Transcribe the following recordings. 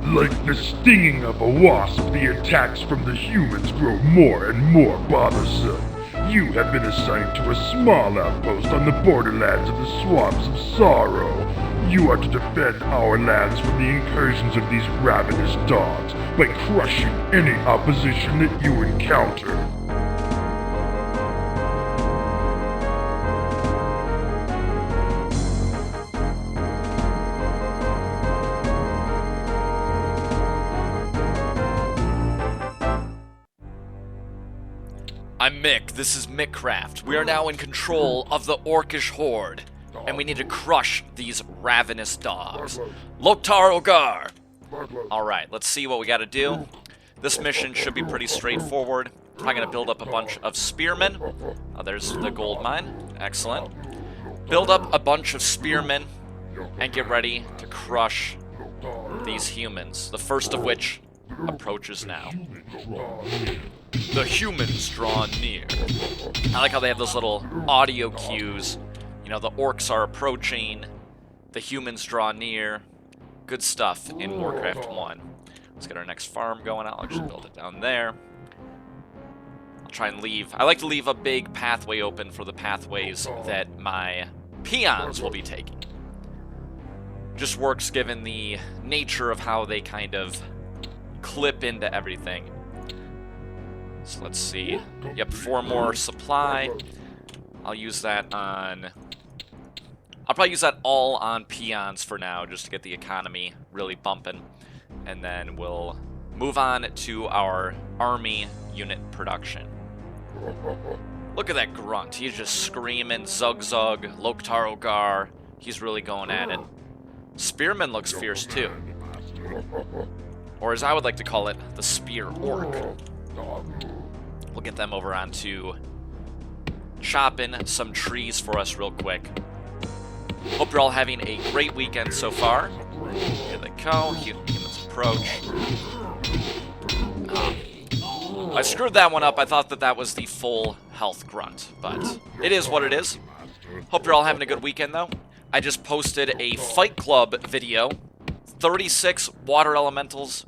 Like the stinging of a wasp, the attacks from the humans grow more and more bothersome. You have been assigned to a small outpost on the borderlands of the Swamps of Sorrow. You are to defend our lands from the incursions of these ravenous dogs by crushing any opposition that you encounter. I'm Mick, this is Mickcraft. We are now in control of the Orcish Horde, and we need to crush these ravenous dogs. Loktar Ogar! Alright, let's see what we gotta do. This mission should be pretty straightforward. I'm gonna build up a bunch of spearmen. Oh, there's the gold mine. Excellent. Build up a bunch of spearmen, and get ready to crush these humans. The first of which approaches now. The humans draw near. I like how they have those little audio cues. You know, the orcs are approaching, the humans draw near. Good stuff in Warcraft 1. Let's get our next farm going out. I'll just build it down there. I'll try and leave. I like to leave a big pathway open for the pathways that my peons will be taking. Just works given the nature of how they kind of clip into everything. So let's see. Yep, 4 more supply. I'll use that on... I'll probably use that all on peons for now, just to get the economy really bumping. And then we'll move on to our army unit production. Look at that grunt. He's just screaming, Zug Zug, Loktar Ogar. He's really going at it. Spearman looks fierce too. Or as I would like to call it, the Spear Orc. We'll get them over onto chopping some trees for us real quick. Hope you're all having a great weekend so far. Here they go. Humans approach. I screwed that one up. I thought that that was the full health grunt, but it is what it is. Hope you're all having a good weekend, though. I just posted a Fight Club video. 36 water elementals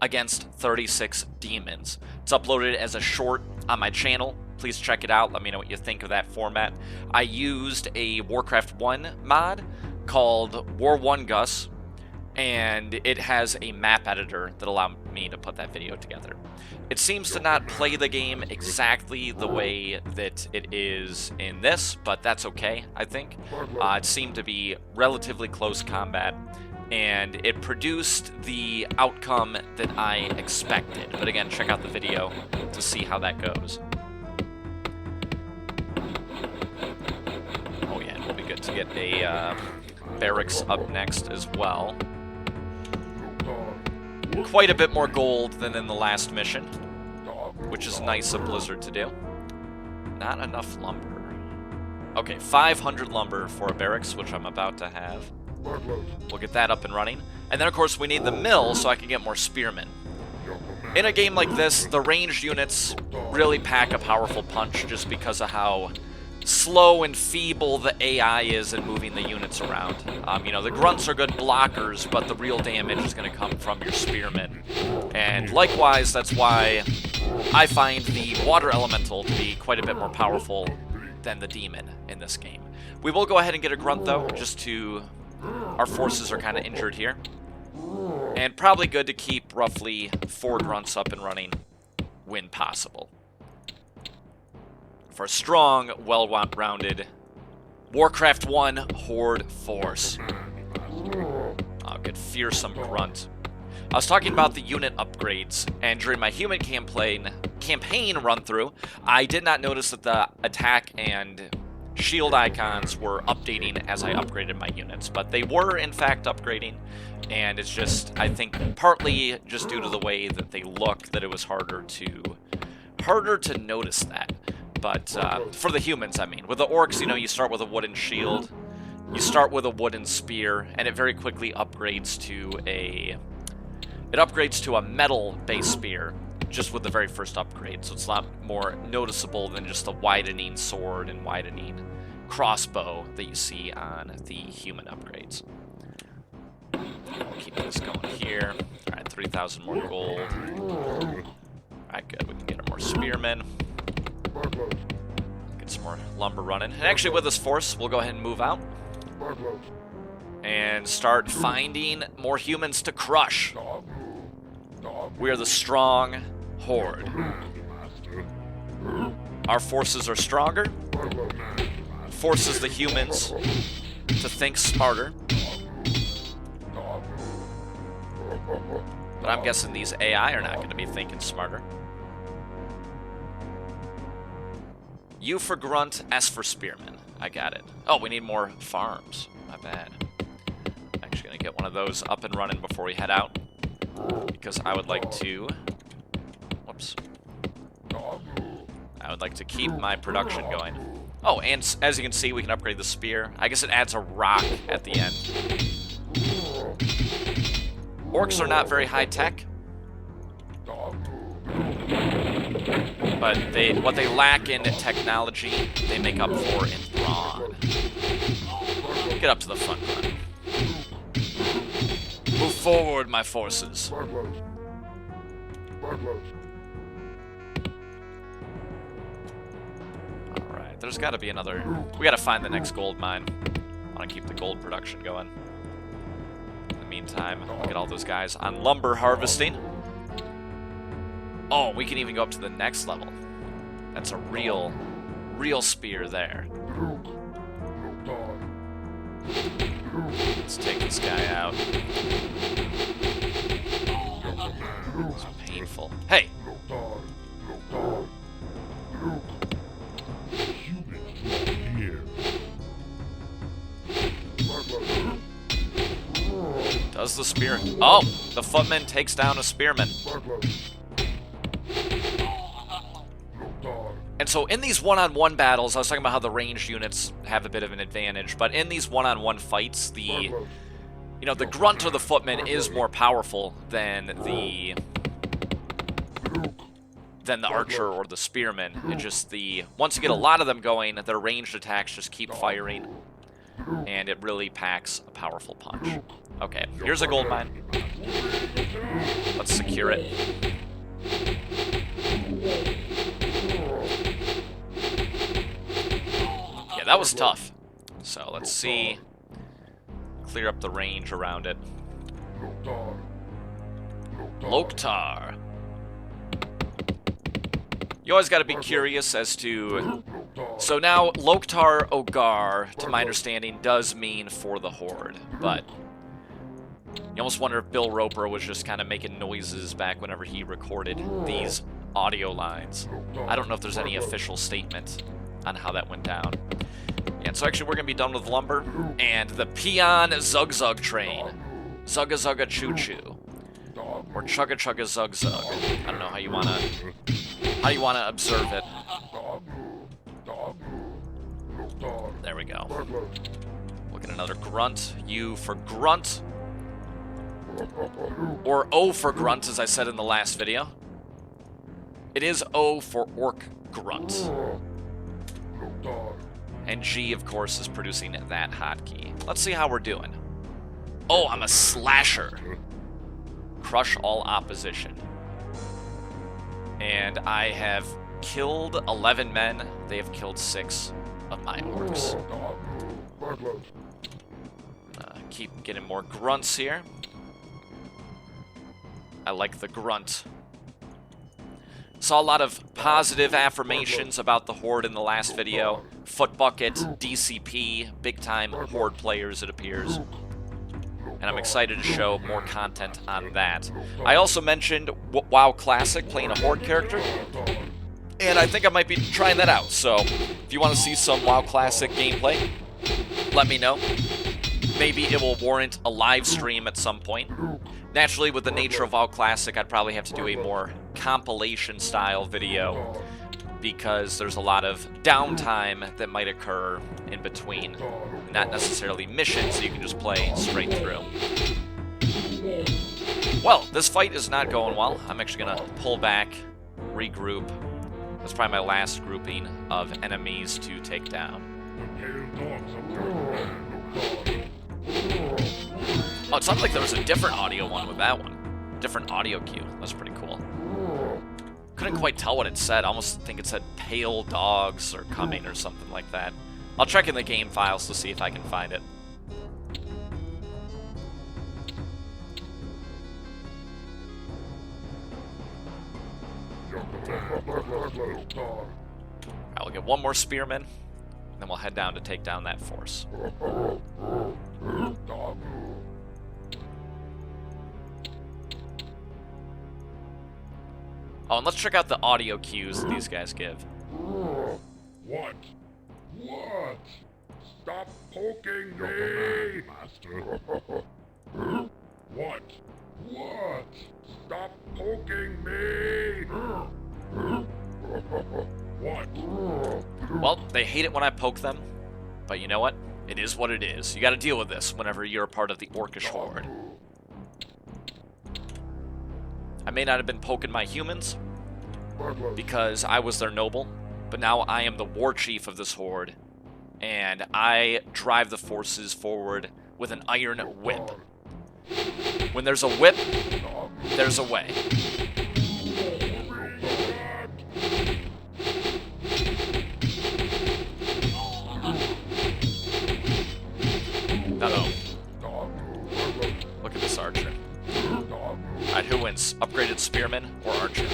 against 36 demons. It's uploaded as a short on my channel. Please check it out. Let me know what you think of that format. I used a Warcraft 1 mod called War 1 Gus, and it has a map editor that allowed me to put that video together. It seems to not play the game exactly the way that it is in this, but that's okay, I think. It seemed to be relatively close combat, and it produced the outcome that I expected. But again, check out the video to see how that goes. Oh yeah, it'll be good to get a barracks up next as well. Quite a bit more gold than in the last mission, which is nice of Blizzard to do. Not enough lumber. Okay, 500 lumber for a barracks, which I'm about to have. We'll get that up and running. And then, of course, we need the mill so I can get more spearmen. In a game like this, the ranged units really pack a powerful punch just because of how slow and feeble the AI is in moving the units around. You know, the grunts are good blockers, but the real damage is going to come from your spearmen. And likewise, that's why I find the water elemental to be quite a bit more powerful than the demon in this game. We will go ahead and get a grunt, though, just to... Our forces are kind of injured here. And probably good to keep roughly 4 grunts up and running when possible. For a strong, well-rounded Warcraft 1 Horde force. Oh, good fearsome grunt. I was talking about the unit upgrades, and during my human campaign run-through, I did not notice that the attack and shield icons were updating as I upgraded my units, but they were in fact upgrading, and it's just, I think, partly just due to the way that they look that it was harder to notice that. But for the humans, I mean. With the orcs, you know, you start with a wooden shield, you start with a wooden spear, and it very quickly upgrades to a metal-based spear, just with the very first upgrade, so it's a lot more noticeable than just the widening sword and widening crossbow that you see on the human upgrades. We'll keep this going here. Alright, 3,000 more gold. Alright, good. We can get more spearmen. Get some more lumber running. And actually, with this force, we'll go ahead and move out. And start finding more humans to crush. We are the strong horde. Our forces are stronger. Forces the humans to think smarter. But I'm guessing these AI are not going to be thinking smarter. U for grunt, S for spearman. I got it. Oh, we need more farms. Not bad. Actually going to get one of those up and running before we head out. Because I would like to... Whoops. I would like to keep my production going. Oh, and as you can see, we can upgrade the spear. I guess it adds a rock at the end. Orcs are not very high-tech. But what they lack in technology, they make up for in brawn. Get up to the front line. Move forward, my forces. Alright, there's got to be another... We got to find the next gold mine. I want to keep the gold production going. In the meantime, look at all those guys on lumber harvesting. Oh, we can even go up to the next level. That's a real spear there. Let's take this guy out. It's painful. Hey! Does the spear... Oh! The footman takes down a spearman. And so in these one-on-one battles, I was talking about how the ranged units have a bit of an advantage, but in these one-on-one fights, the grunt or the footman is more powerful than the archer or the spearman. It just once you get a lot of them going, their ranged attacks just keep firing, and it really packs a powerful punch. Okay, here's a gold mine. Let's secure it. Yeah, that was tough. So let's see. Clear up the range around it. Loktar. You always got to be curious as to... So now, Loktar Ogar, to my understanding, does mean for the Horde, but... You almost wonder if Bill Roper was just kind of making noises back whenever he recorded these audio lines. I don't know if there's any official statement on how that went down. And so actually we're going to be done with lumber. And the Peon Zug Zug train. Zugga Zugga Choo Choo. Or Chugga Chugga Zug Zug. I don't know how you want to observe it. There we go. We'll get another grunt. U for grunt. Or O for grunt, as I said in the last video. It is O for orc grunt. And G, of course, is producing that hotkey. Let's see how we're doing. Oh, I'm a slasher. Crush all opposition. And I have killed 11 men. They have killed 6 of my orcs. Keep getting more grunts here. I like the grunt. Saw a lot of positive affirmations about the Horde in the last video. Foot Bucket, DCP, big-time Horde players, it appears. And I'm excited to show more content on that. I also mentioned WoW Classic, playing a Horde character. And I think I might be trying that out. So, if you want to see some WoW Classic gameplay, let me know. Maybe it will warrant a live stream at some point. Naturally, with the nature of WoW Classic, I'd probably have to do a more compilation-style video because there's a lot of downtime that might occur in between. Not necessarily missions, so you can just play straight through. Well, this fight is not going well. I'm actually going to pull back, regroup. That's probably my last grouping of enemies to take down. Oh, it sounded like there was a different audio one with that one. different audio cue. That's pretty cool. Couldn't quite tell what it said. I almost think it said pale dogs are coming or something like that. I'll check in the game files to see if I can find it. I'll get one more spearman, then we'll head down to take down that force. Oh, and let's check out the audio cues that these guys give. What? What? Stop poking me! Master. What? What? Stop poking me! What? Well, they hate it when I poke them, but you know what? It is what it is. You gotta deal with this whenever you're a part of the Orcish Horde. I may not have been poking my humans, because I was their noble, but now I am the war chief of this horde, and I drive the forces forward with an iron whip. When there's a whip, there's a way. Uh-oh. Look at this archer. Alright, who wins? Upgraded spearman or archer?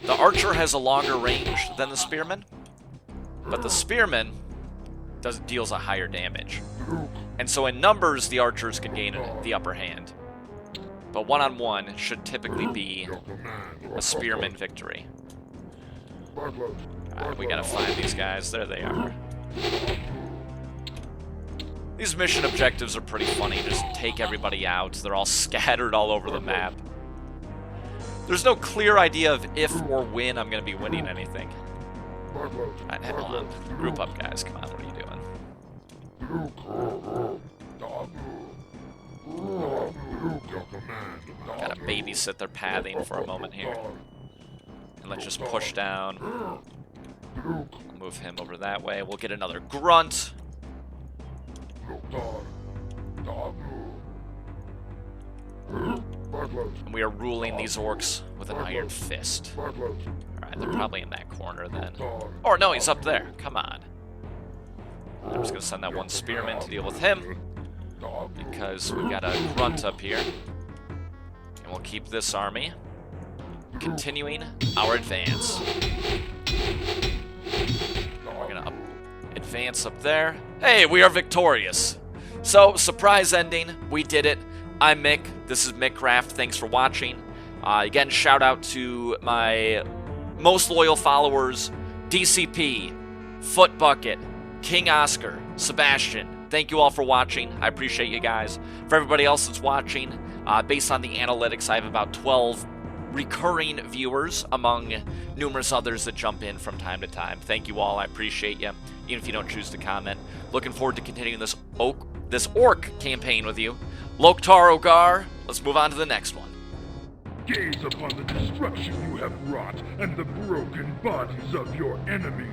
The archer has a longer range than the spearman, but the spearman deals a higher damage. And so in numbers, the archers can gain the upper hand. But one-on-one should typically be a spearman victory. Alright, we gotta find these guys. There they are. These mission objectives are pretty funny. Just take everybody out. They're all scattered all over the map. There's no clear idea of if or when I'm going to be winning anything. Alright, hold on. Group up, guys. Come on, what are you doing? Gotta babysit their pathing for a moment here. And let's just push down. I'll move him over that way. We'll get another grunt. And we are ruling these orcs with an iron fist. Alright, they're probably in that corner then. Or no, he's up there. Come on. I'm just going to send that one spearman to deal with him, because we've got a grunt up here. And we'll keep this army continuing our advance. We're going to advance up there. Hey, we are victorious. So, surprise ending. We did it. I'm Mick. This is Mickcraft. Thanks for watching. Again, shout out to my most loyal followers, DCP, Footbucket, King Oscar, Sebastian. Thank you all for watching. I appreciate you guys. For everybody else that's watching, based on the analytics, I have about 12 recurring viewers among numerous others that jump in from time to time. Thank you all. I appreciate you, even if you don't choose to comment. Looking forward to continuing this orc campaign with you. Loktar Ogar, let's move on to the next one. Gaze upon the destruction you have wrought and the broken bodies of your enemies.